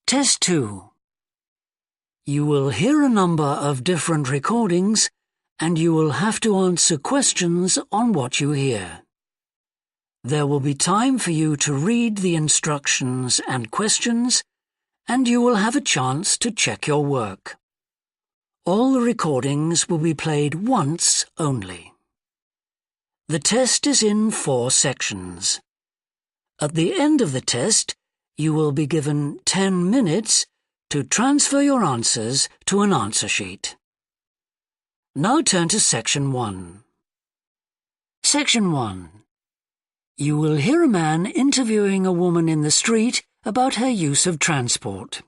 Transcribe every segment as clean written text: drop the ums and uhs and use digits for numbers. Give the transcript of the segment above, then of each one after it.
Test 2. You will hear a number of different recordings and you will have to answer questions on what you hear. There will be time for you to read the instructions and questions, and you will have a chance to check your work. All the recordings will be played once only. The test is in 4 sections. At the end of the test, you will be given 10 minutes to transfer your answers to an answer sheet. Now turn to Section 1. Section 1. You will hear a man interviewing a woman in the street about her use of transport.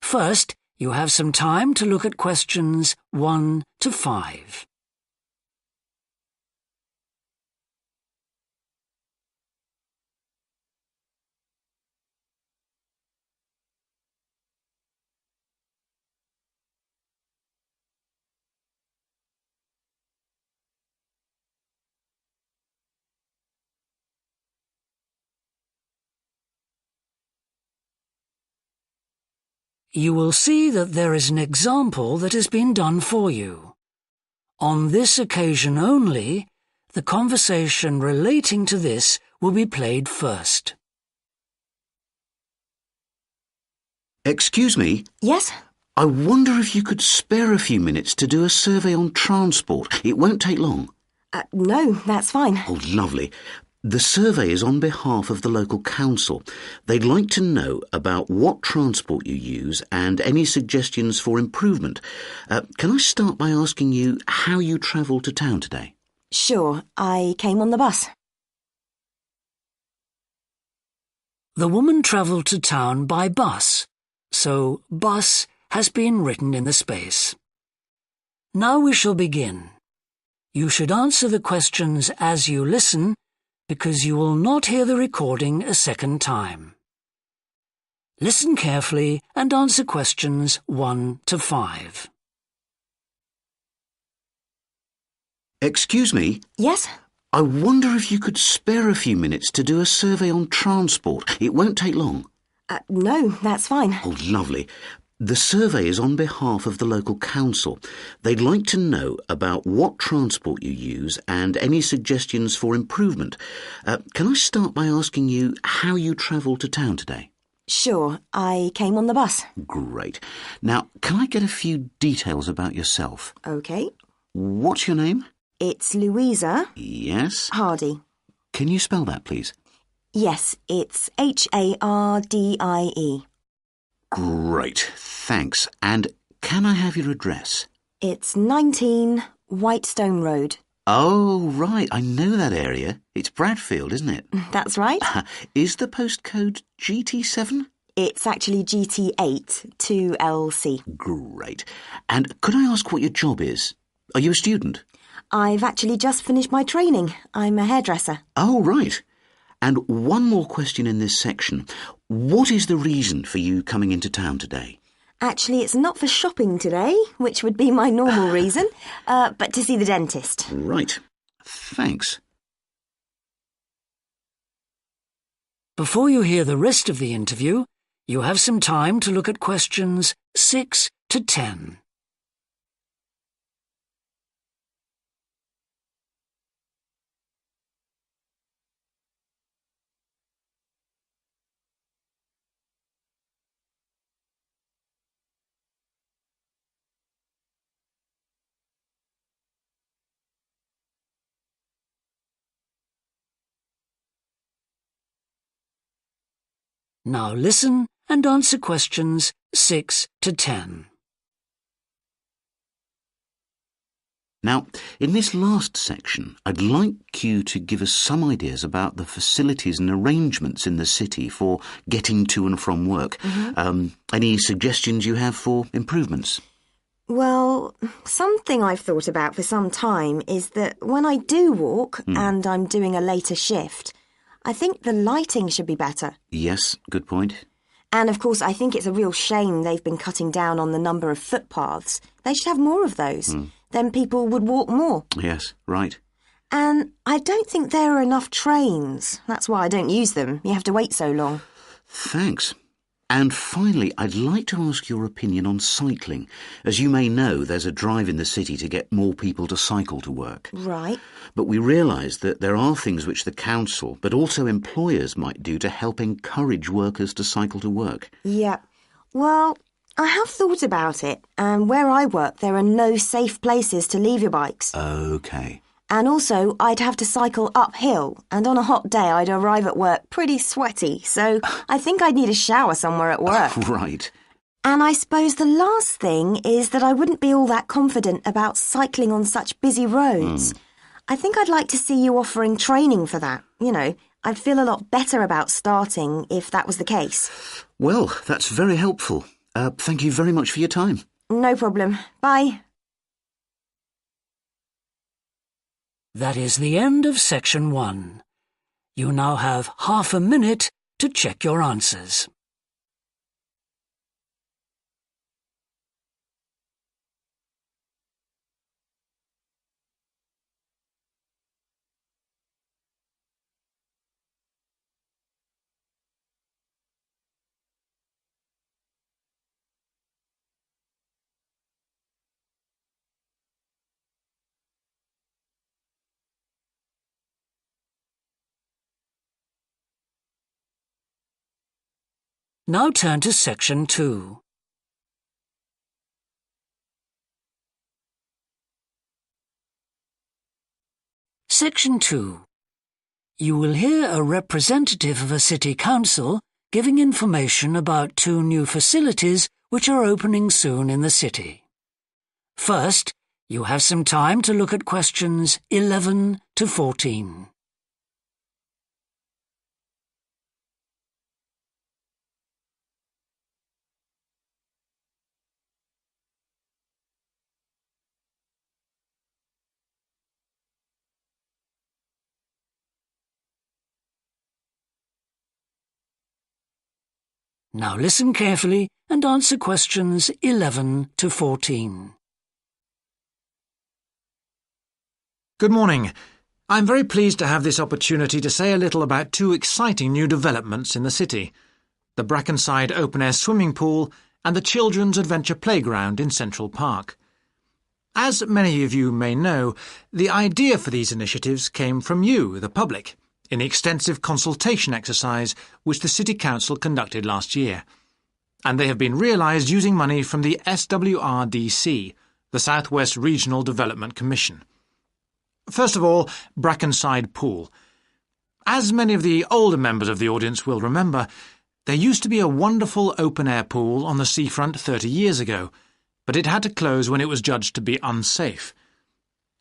First, you have some time to look at questions 1 to 5. You will see that there is an example that has been done for you. On this occasion only, the conversation relating to this will be played first. Excuse me? Yes? I wonder if you could spare a few minutes to do a survey on transport. It won't take long. No, that's fine. Oh, lovely. The survey is on behalf of the local council. They'd like to know about what transport you use and any suggestions for improvement. Can I start by asking you how you travelled to town today? Sure, I came on the bus. The woman travelled to town by bus, so bus has been written in the space. Now we shall begin. You should answer the questions as you listen, because you will not hear the recording a second time. Listen carefully and answer questions 1 to 5. Excuse me? Yes? I wonder if you could spare a few minutes to do a survey on transport. It won't take long. No, that's fine. Oh, lovely. The survey is on behalf of the local council. They'd like to know about what transport you use and any suggestions for improvement. Can I start by asking you how you travelled to town today? Sure, I came on the bus. Great. Now, can I get a few details about yourself? OK. What's your name? It's Louisa. Yes. Hardy. Can you spell that, please? Yes, it's Hardie. Great, thanks. And can I have your address? It's 19 Whitestone Road. Oh, right, I know that area. It's Bradfield, isn't it? That's right. Is the postcode GT7? It's actually GT8 2LC. Great. And could I ask what your job is? Are you a student? I've actually just finished my training. I'm a hairdresser. Oh, right. And one more question in this section. What is the reason for you coming into town today? Actually, it's not for shopping today, which would be my normal reason, but to see the dentist. Right. Thanks. Before you hear the rest of the interview, you have some time to look at questions 6 to 10. Now listen and answer questions 6 to 10. Now, in this last section, I'd like you to give us some ideas about the facilities and arrangements in the city for getting to and from work. Any suggestions you have for improvements? Well, something I've thought about for some time is that when I do walk and I'm doing a later shift, I think the lighting should be better. Yes, good point. And of course, I think it's a real shame they've been cutting down on the number of footpaths. They should have more of those. Then people would walk more. Yes, right. And I don't think there are enough trains. That's why I don't use them. You have to wait so long. Thanks. And finally, I'd like to ask your opinion on cycling. As you may know, there's a drive in the city to get more people to cycle to work. Right. But we realise that there are things which the council, but also employers, might do to help encourage workers to cycle to work. Yeah. Well, I have thought about it, and where I work, there are no safe places to leave your bikes. OK. And also, I'd have to cycle uphill, and on a hot day, I'd arrive at work pretty sweaty, so I think I'd need a shower somewhere at work. Right. And I suppose the last thing is that I wouldn't be all that confident about cycling on such busy roads. I think I'd like to see you offering training for that. You know, I'd feel a lot better about starting if that was the case. Well, that's very helpful. Thank you very much for your time. No problem. Bye. That is the end of section 1. You now have half a minute to check your answers. Now turn to section 2. Section 2. You will hear a representative of a city council giving information about 2 new facilities which are opening soon in the city. First, you have some time to look at questions 11 to 14. Now listen carefully and answer questions 11 to 14. Good morning. I'm very pleased to have this opportunity to say a little about 2 exciting new developments in the city: the Brackenside open-air swimming pool and the Children's Adventure Playground in Central Park. As many of you may know, the idea for these initiatives came from you, the public, in the extensive consultation exercise which the City Council conducted last year. And they have been realised using money from the SWRDC, the South West Regional Development Commission. First of all, Brackenside Pool. As many of the older members of the audience will remember, there used to be a wonderful open-air pool on the seafront 30 years ago, but it had to close when it was judged to be unsafe.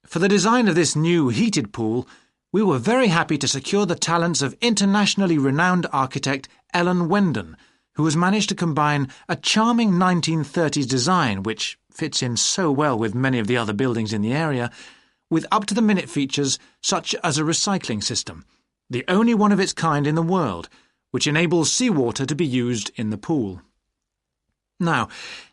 For the design of this new heated pool, we were very happy to secure the talents of internationally renowned architect Ellen Wendon, who has managed to combine a charming 1930s design, which fits in so well with many of the other buildings in the area, with up-to-the-minute features such as a recycling system, the only one of its kind in the world, which enables seawater to be used in the pool. Now,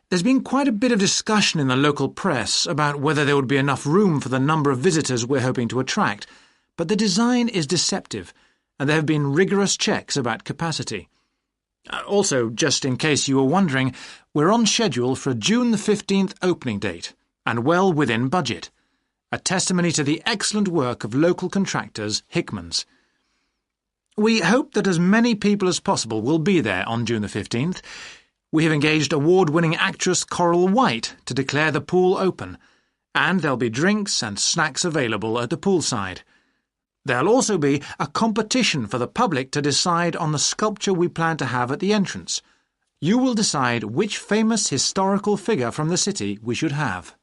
there's been quite a bit of discussion in the local press about whether there would be enough room for the number of visitors we're hoping to attract, but the design is deceptive, and there have been rigorous checks about capacity. Also, just in case you were wondering, we're on schedule for a June the 15th opening date, and well within budget. A testimony to the excellent work of local contractors Hickman's. We hope that as many people as possible will be there on June the 15th. We have engaged award-winning actress Coral White to declare the pool open, and there'll be drinks and snacks available at the poolside. There'll also be a competition for the public to decide on the sculpture we plan to have at the entrance. You will decide which famous historical figure from the city we should have.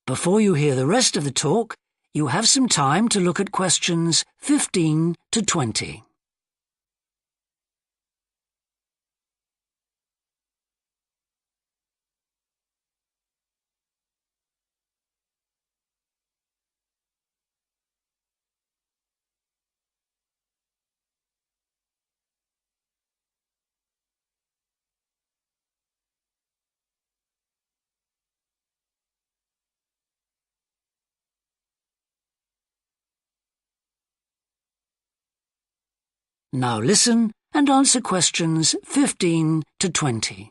Before you hear the rest of the talk, you have some time to look at questions 15 to 20. Now listen and answer questions 15 to 20.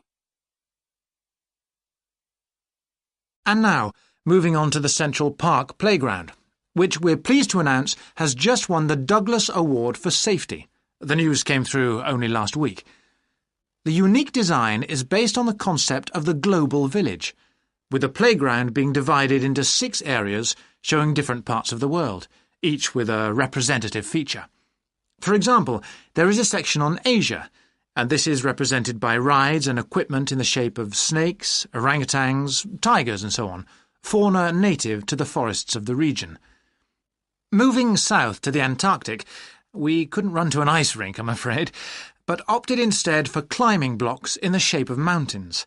And now, moving on to the Central Park Playground, which we're pleased to announce has just won the Douglas Award for Safety. The news came through only last week. The unique design is based on the concept of the global village, with the playground being divided into 6 areas showing different parts of the world, each with a representative feature. For example, there is a section on Asia, and this is represented by rides and equipment in the shape of snakes, orangutans, tigers and so on, fauna native to the forests of the region. Moving south to the Antarctic, we couldn't run to an ice rink, I'm afraid, but opted instead for climbing blocks in the shape of mountains.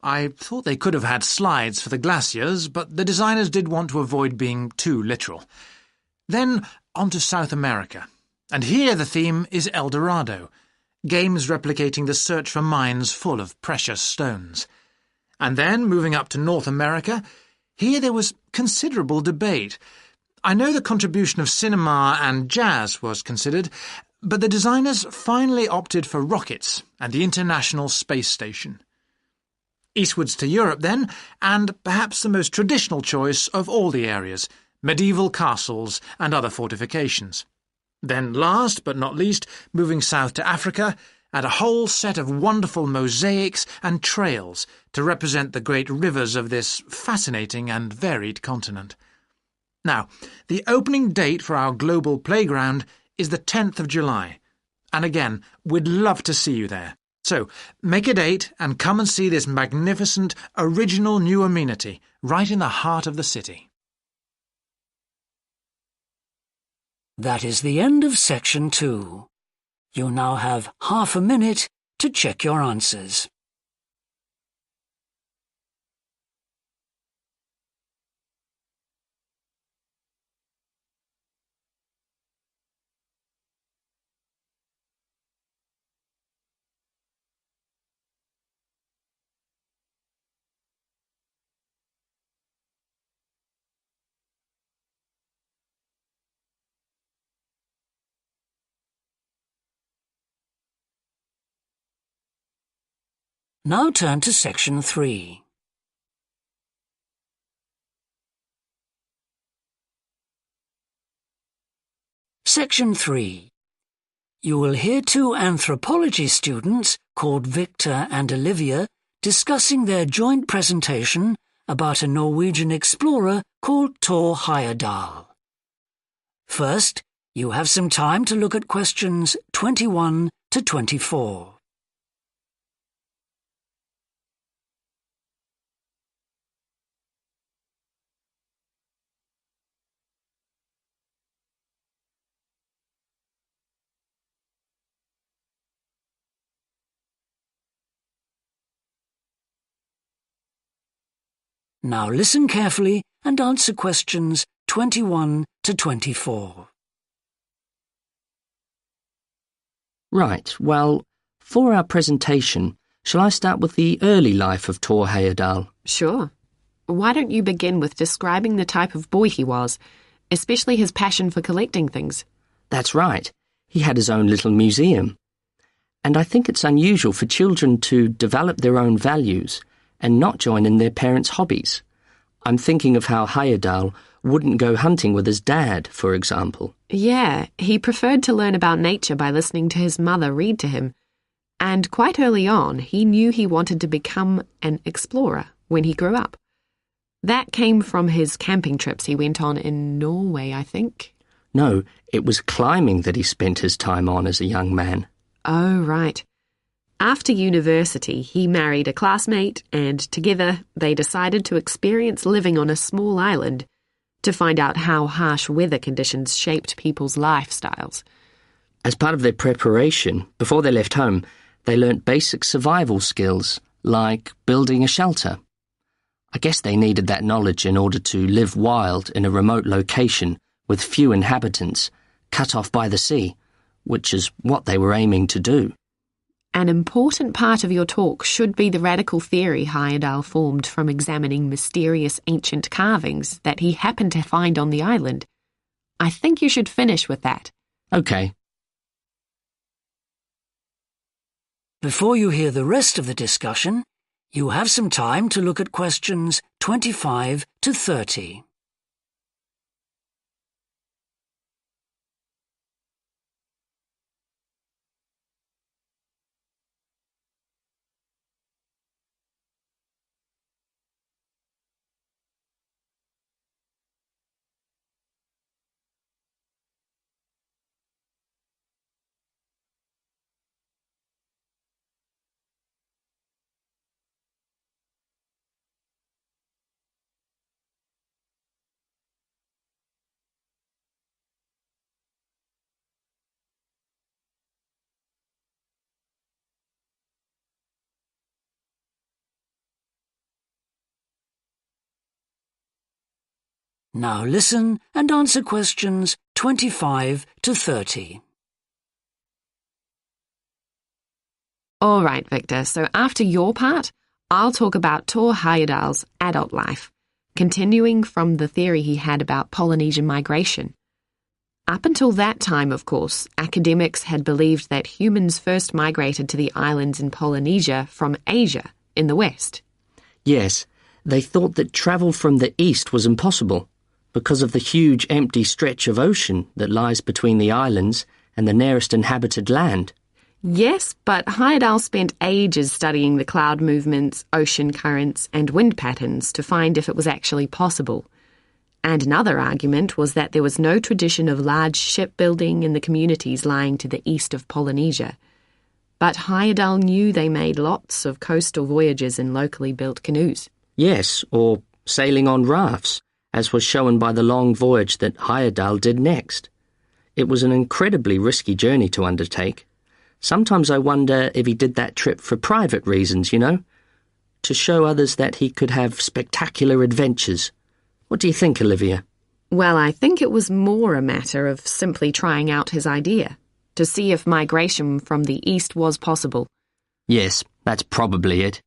I thought they could have had slides for the glaciers, but the designers did want to avoid being too literal. Then on to South America, and here the theme is El Dorado, games replicating the search for mines full of precious stones. And then, moving up to North America, here there was considerable debate. I know the contribution of cinema and jazz was considered, but the designers finally opted for rockets and the International Space Station. Eastwards to Europe then, and perhaps the most traditional choice of all the areas, medieval castles and other fortifications. Then last but not least, moving south to Africa, and a whole set of wonderful mosaics and trails to represent the great rivers of this fascinating and varied continent. Now, the opening date for our global playground is the 10th of July, and again, we'd love to see you there. So, make a date and come and see this magnificent, original new amenity right in the heart of the city. That is the end of section 2. You now have half a minute to check your answers. Now turn to section 3. Section 3. You will hear 2 anthropology students called Victor and Olivia discussing their joint presentation about a Norwegian explorer called Thor Heyerdahl. First, you have some time to look at questions 21 to 24. Now listen carefully and answer questions 21 to 24. Right, well, for our presentation, shall I start with the early life of Thor Heyerdahl? Sure. Why don't you begin with describing the type of boy he was, especially his passion for collecting things? That's right. He had his own little museum. And I think it's unusual for children to develop their own values and not join in their parents' hobbies. I'm thinking of how Heyerdahl wouldn't go hunting with his dad, for example. Yeah, he preferred to learn about nature by listening to his mother read to him. And quite early on, he knew he wanted to become an explorer when he grew up. That came from his camping trips he went on in Norway, I think. No, it was climbing that he spent his time on as a young man. Oh, right. After university, he married a classmate, and together they decided to experience living on a small island to find out how harsh weather conditions shaped people's lifestyles. As part of their preparation, before they left home, they learnt basic survival skills, like building a shelter. I guess they needed that knowledge in order to live wild in a remote location with few inhabitants, cut off by the sea, which is what they were aiming to do. An important part of your talk should be the radical theory Heyerdahl formed from examining mysterious ancient carvings that he happened to find on the island. I think you should finish with that. Okay. Before you hear the rest of the discussion, you have some time to look at questions 25 to 30. Now listen and answer questions 25 to 30. All right, Victor, so after your part, I'll talk about Thor Heyerdahl's adult life, continuing from the theory he had about Polynesian migration. Up until that time, of course, academics had believed that humans first migrated to the islands in Polynesia from Asia in the west. Yes, they thought that travel from the east was impossible because of the huge empty stretch of ocean that lies between the islands and the nearest inhabited land. Yes, but Heyerdahl spent ages studying the cloud movements, ocean currents, and wind patterns to find if it was actually possible. And another argument was that there was no tradition of large shipbuilding in the communities lying to the east of Polynesia. But Heyerdahl knew they made lots of coastal voyages in locally built canoes. Yes, or sailing on rafts, as was shown by the long voyage that Heyerdahl did next. It was an incredibly risky journey to undertake. Sometimes I wonder if he did that trip for private reasons, you know, to show others that he could have spectacular adventures. What do you think, Olivia? Well, I think it was more a matter of simply trying out his idea, to see if migration from the east was possible. Yes, that's probably it.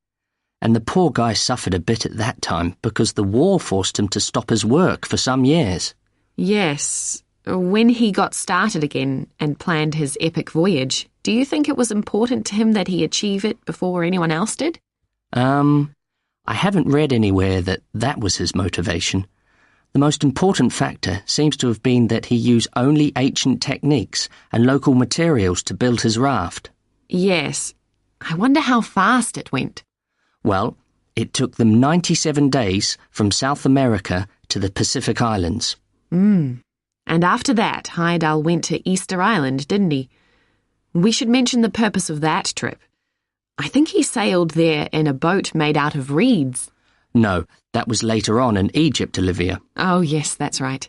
And the poor guy suffered a bit at that time because the war forced him to stop his work for some years. Yes. When he got started again and planned his epic voyage, do you think it was important to him that he achieve it before anyone else did? I haven't read anywhere that that was his motivation. The most important factor seems to have been that he used only ancient techniques and local materials to build his raft. Yes. I wonder how fast it went. Well, it took them 97 days from South America to the Pacific Islands. And after that, Heyerdahl went to Easter Island, didn't he? We should mention the purpose of that trip. I think he sailed there in a boat made out of reeds. No, that was later on in Egypt, Olivia. Oh, yes, that's right.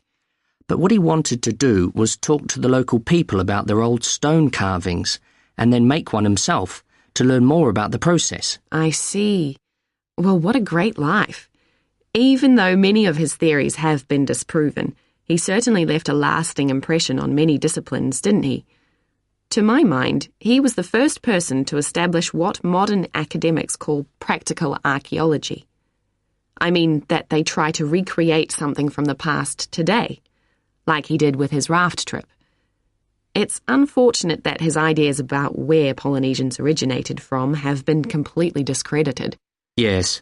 But what he wanted to do was talk to the local people about their old stone carvings and then make one himself to learn more about the process. I see. Well, what a great life. Even though many of his theories have been disproven, he certainly left a lasting impression on many disciplines, didn't he? To my mind, he was the first person to establish what modern academics call practical archaeology. I mean that they try to recreate something from the past today, like he did with his raft trip. It's unfortunate that his ideas about where Polynesians originated from have been completely discredited. Yes.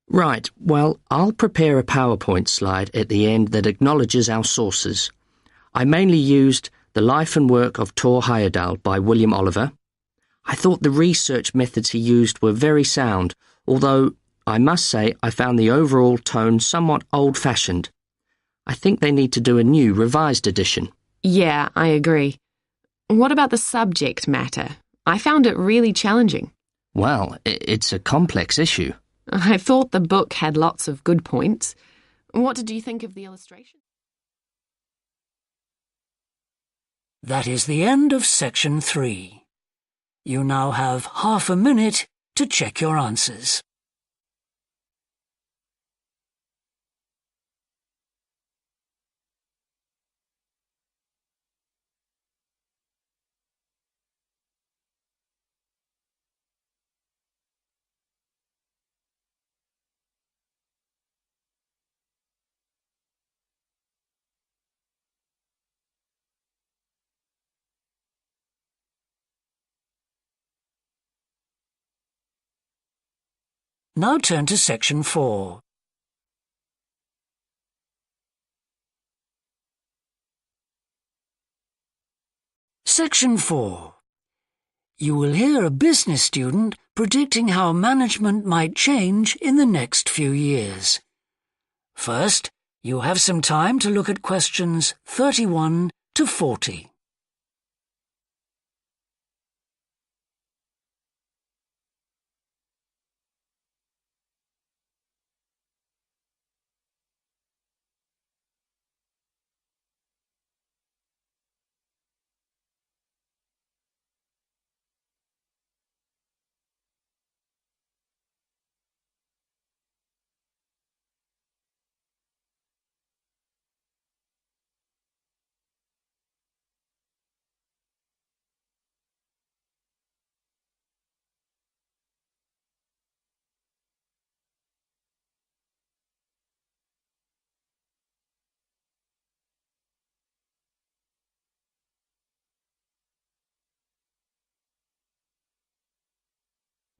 Right, well, I'll prepare a PowerPoint slide at the end that acknowledges our sources. I mainly used The Life and Work of Thor Heyerdahl by William Oliver. I thought the research methods he used were very sound, although I must say I found the overall tone somewhat old-fashioned. I think they need to do a new, revised edition. Yeah, I agree. What about the subject matter? I found it really challenging. Well, it's a complex issue. I thought the book had lots of good points. What did you think of the illustration? That is the end of section 3. You now have half a minute to check your answers. Now turn to Section 4. Section 4. You will hear a business student predicting how management might change in the next few years. First, you have some time to look at questions 31 to 40.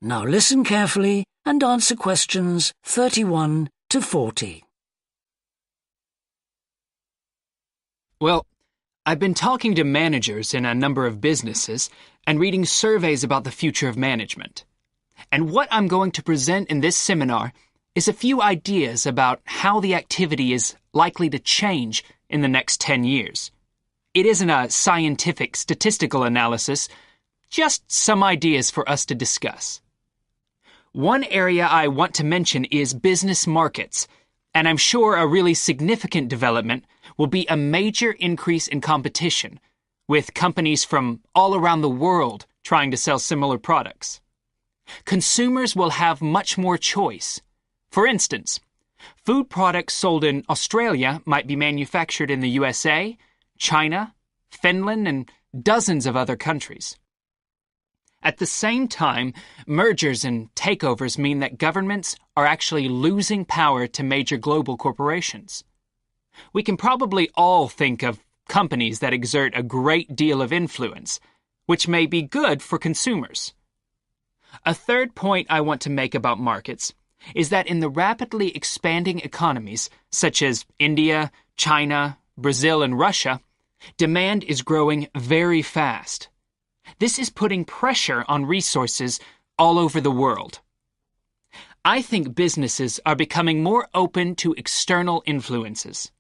Now listen carefully and answer questions 31 to 40. Well, I've been talking to managers in a number of businesses and reading surveys about the future of management. And what I'm going to present in this seminar is a few ideas about how the activity is likely to change in the next 10 years. It isn't a scientific statistical analysis, just some ideas for us to discuss. One area I want to mention is business markets, and I'm sure a really significant development will be a major increase in competition, with companies from all around the world trying to sell similar products. Consumers will have much more choice. For instance, food products sold in Australia might be manufactured in the USA, China, Finland, and dozens of other countries. At the same time, mergers and takeovers mean that governments are actually losing power to major global corporations. We can probably all think of companies that exert a great deal of influence, which may be good for consumers. A third point I want to make about markets is that in the rapidly expanding economies, such as India, China, Brazil, and Russia, demand is growing very fast. This is putting pressure on resources all over the world. I think businesses are becoming more open to external influences.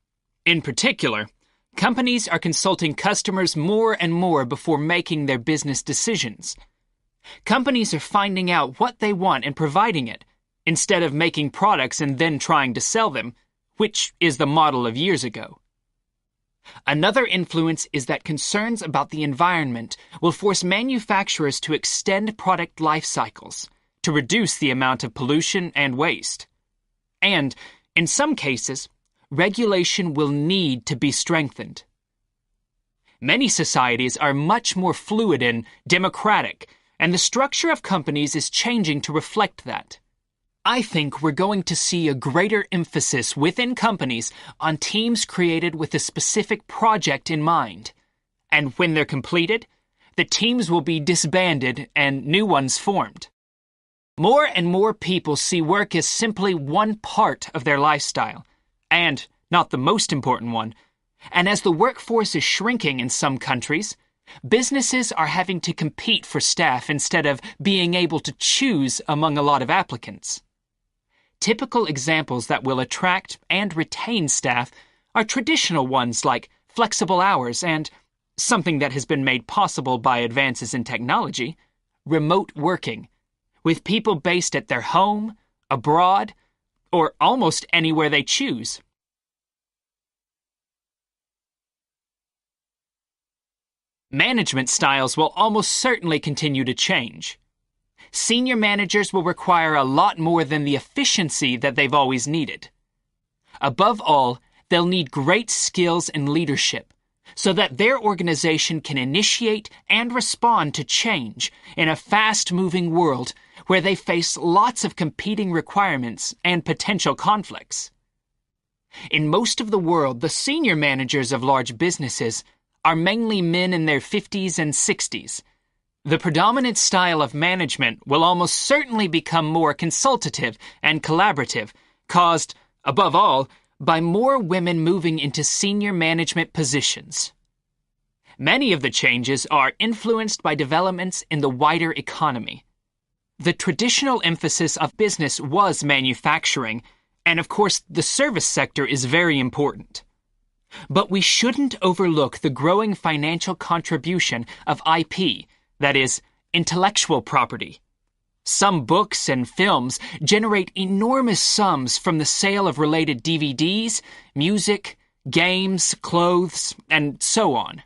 In particular, companies are consulting customers more and more before making their business decisions. Companies are finding out what they want and providing it, instead of making products and then trying to sell them, which is the model of years ago. Another influence is that concerns about the environment will force manufacturers to extend product life cycles to reduce the amount of pollution and waste. And, in some cases, regulation will need to be strengthened. Many societies are much more fluid and democratic, and the structure of companies is changing to reflect that. I think we're going to see a greater emphasis within companies on teams created with a specific project in mind. And when they're completed, the teams will be disbanded and new ones formed. More and more people see work as simply one part of their lifestyle, and not the most important one. And as the workforce is shrinking in some countries, businesses are having to compete for staff instead of being able to choose among a lot of applicants. Typical examples that will attract and retain staff are traditional ones like flexible hours and, something that has been made possible by advances in technology, remote working, with people based at their home, abroad, or almost anywhere they choose. Management styles will almost certainly continue to change. Senior managers will require a lot more than the efficiency that they've always needed. Above all, they'll need great skills in leadership so that their organization can initiate and respond to change in a fast-moving world where they face lots of competing requirements and potential conflicts. In most of the world, the senior managers of large businesses are mainly men in their 50s and 60s, The predominant style of management will almost certainly become more consultative and collaborative, caused, above all, by more women moving into senior management positions. Many of the changes are influenced by developments in the wider economy. The traditional emphasis of business was manufacturing, and of course the service sector is very important. But we shouldn't overlook the growing financial contribution of IP, that is, intellectual property. Some books and films generate enormous sums from the sale of related DVDs, music, games, clothes, and so on.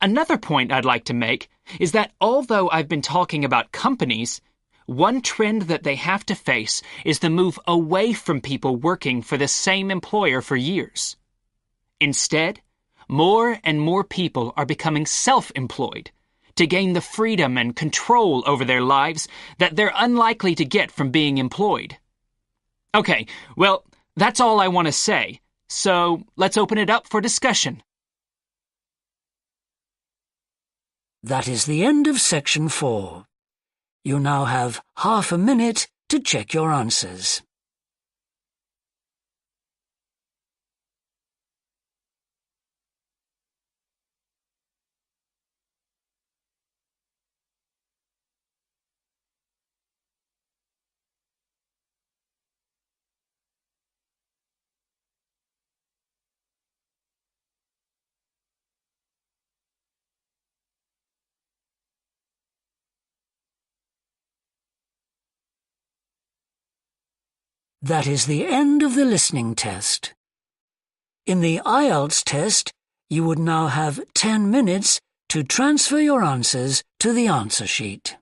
Another point I'd like to make is that although I've been talking about companies, one trend that they have to face is the move away from people working for the same employer for years. Instead, more and more people are becoming self-employed to gain the freedom and control over their lives that they're unlikely to get from being employed. Okay, well, that's all I want to say, so let's open it up for discussion. That is the end of section 4. You now have half a minute to check your answers. That is the end of the listening test. In the IELTS test, you would now have 10 minutes to transfer your answers to the answer sheet.